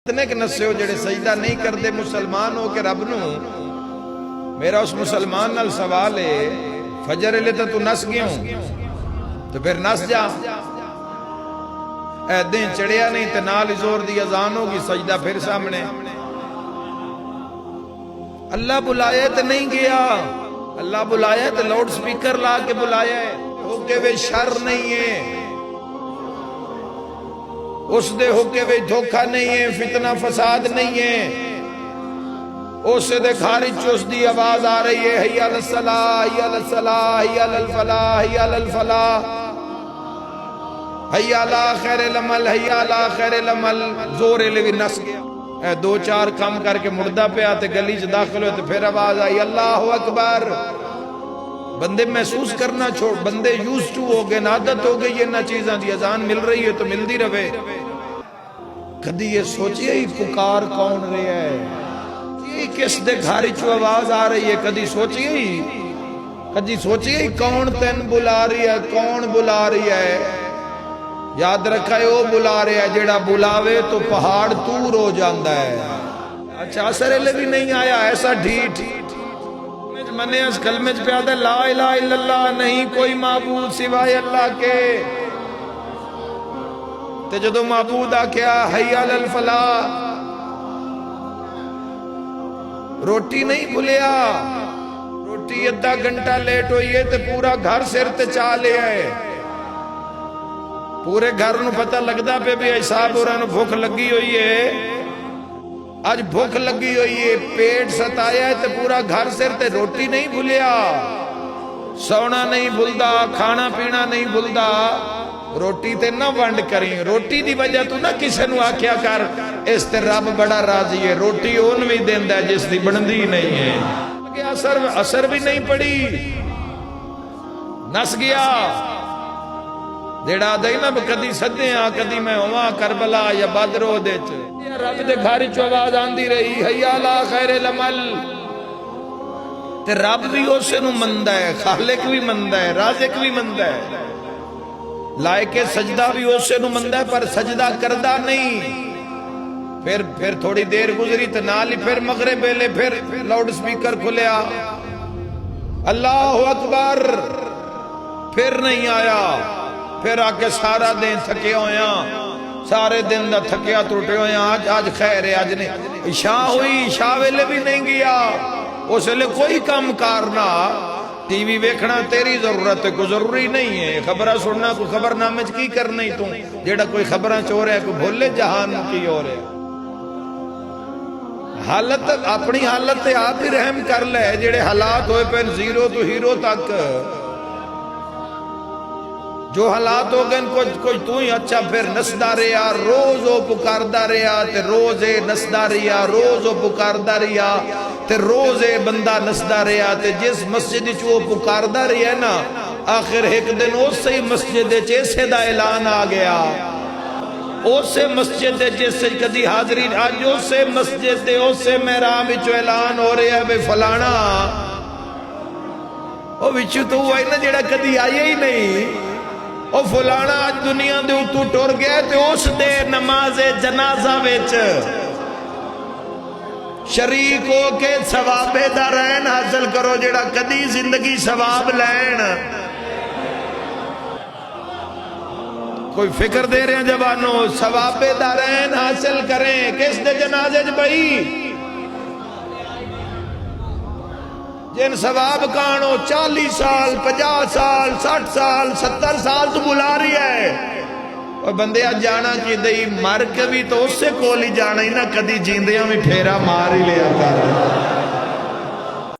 اتنے کہ نسے ہو جڑے سجدہ نہیں کردے مسلمان ہو کے رب نو. میرا اس مسلمان نال سوال ہے فجر لے تو نس گیا ہوں تو پھر نس جا. ایدیں چڑھیا نہیں تے نال زور دی اذان ہوگی سجدہ پھر سامنے. اللہ بلایا تے نہیں گیا, اللہ بلایا تے لاؤڈ سپیکر لا کے بلایا ہے. ہوکے وے شر نہیں ہے, اس دے ہوکے وے دھوکہ نہیں ہے, فتنہ فساد نہیں ہے. اس دے خارج چوس دی آواز آ رہی ہے حی علی الصلاۃ حی علی الصلاۃ حی علی الفلاح حی علی الفلاح حی علی خیر العمل حی علی خیر العمل. زورے لے بھی نس گیا. اے دو چار کام کر کے مردہ پہ آتے گلی چ داخل ہوئے تو پھر آواز آئی اللہ اکبر. بندے محسوس کرنا چھوڑ, بندے یوز ٹو ہو گئے, عادت ہو گئی یہ نہ چیزاں دی. اذان مل رہی ہے تو ملدی رہے. کدی یہ سوچئے ہی پکار کون رہا ہے, یہ کس دے گھر چو آواز آ رہی ہے. کدی سوچئے ہی کون تین بلا رہی ہے, کون بلا رہی ہے. یاد رکھا ہے وہ بلا رہا ہے جیڑا بلاوے تو پہاڑ تور ہو جاندہ ہے. اچھا اثر لے بھی نہیں آیا ایسا ڈھیٹ منے اس کلمے پہ آدھا لا الہ الا اللہ نہیں کوئی معبود سوائے اللہ کے. تے جدو معبود آکھیا حی علی الفلاح, روٹی نہیں بھولیا. روٹی ادھا گھنٹہ لیٹ ہوئی ہے تے پورا گھر سر تے چاہ لے آئے. پورے گھر نو پتہ لگدا پہ بھی صاحب اور انو بھوک لگی ہوئی ہے, آج بھوک لگی ہوئی ہے, پیٹ ستایا ہے تے پورا گھر سر تے روٹی نہیں بھولیا. سونا نہیں بھولدا, کھانا پینا نہیں بھولدا. روٹی تے نہ ونڈ کریں. روٹی دی وجہ تو نہ کسے نو آکھیا کر اس تے رب بڑا راضی ہے. روٹی اون بھی دیندا ہے جس دی بندی نہیں ہے. اثر بھی نہیں پڑی, نس گیا. جیڑا دے نا کدی سدے ہاں کدی میں ہوا کربلا یا بدرو دے چ رب دے گھر چ آواز آندی رہی حی علی خیر العمل. تے رب بھی اسے نو مندا ہے, خالق بھی مندا ہے, رازق بھی مندا ہے. لائق سجدہ بھی اسے نو مندا ہے پر سجدہ کردہ نہیں. پھر تھوڑی دیر گزری تے نال ہی پھر مغرب ویلے پھر لاؤڈ سپیکر کھلیا اللہ اکبر. پھر نہیں آیا. پھر آکے سارا دن تھکے ہویا, سارے دن دا تھکیا ٹوٹے ہویا. آج خیر ہے, آج نہیں. عشاء ہوئی, عشاء ویلے بھی نہیں گیا. اس لئے کوئی کام کارنا. ٹی وی ویکھنا تیری ضرورت ہے, کوئی ضروری نہیں ہے. خبرہ سننا کوئی خبر نامے کی کرنا ہی تو جیڑا کوئی خبرہ چو رہا ہے کوئی بھولے جہان کی ہو رہا ہے. حالت اپنی حالت تے آپ ہی رحم کر لے. جیڑے حالات ہوئے پہن زیرو تو ہیرو تک جو حالات ہو گئے کوئی تو ہی اچھا. پھر نسدہ رہا, روز وہ پکاردہ رہا تے روز نسدہ رہا, روز وہ پکاردہ رہا تے روز بندہ نسدہ رہا. تے جس مسجد چو پکاردہ رہا نا آخر ایک دن اس سے مسجد چیسے دا اعلان آ گیا. اس سے مسجد جس سے کدی حاضری آج اس سے مسجد اس سے محراب چو اعلان ہو رہا ہے بے فلانا وہ وچو تو ہوا ہے نا جیڑا کدی آئے ہی نہیں. او فلانا آج دنیا دے اتو ٹور گیا تے اس دے نماز جنازہ ویچ شریک ہو کے ثواب دارین حاصل کرو. جیڑا کدی زندگی ثواب لین کوئی فکر دے رہے ہیں جوانوں, ثواب دارین حاصل کریں. کس دے جنازے چ بھئی جن ثواب کانو 40 سال 50 سال 60 سال 70 سال تو بلا رہی ہے. اور بندے آج جانا کی دئی مر کے بھی تو اس سے کول ہی جانا ہی نہ, کدی جیندیاں بھی پھیرا مار ہی لیا کر.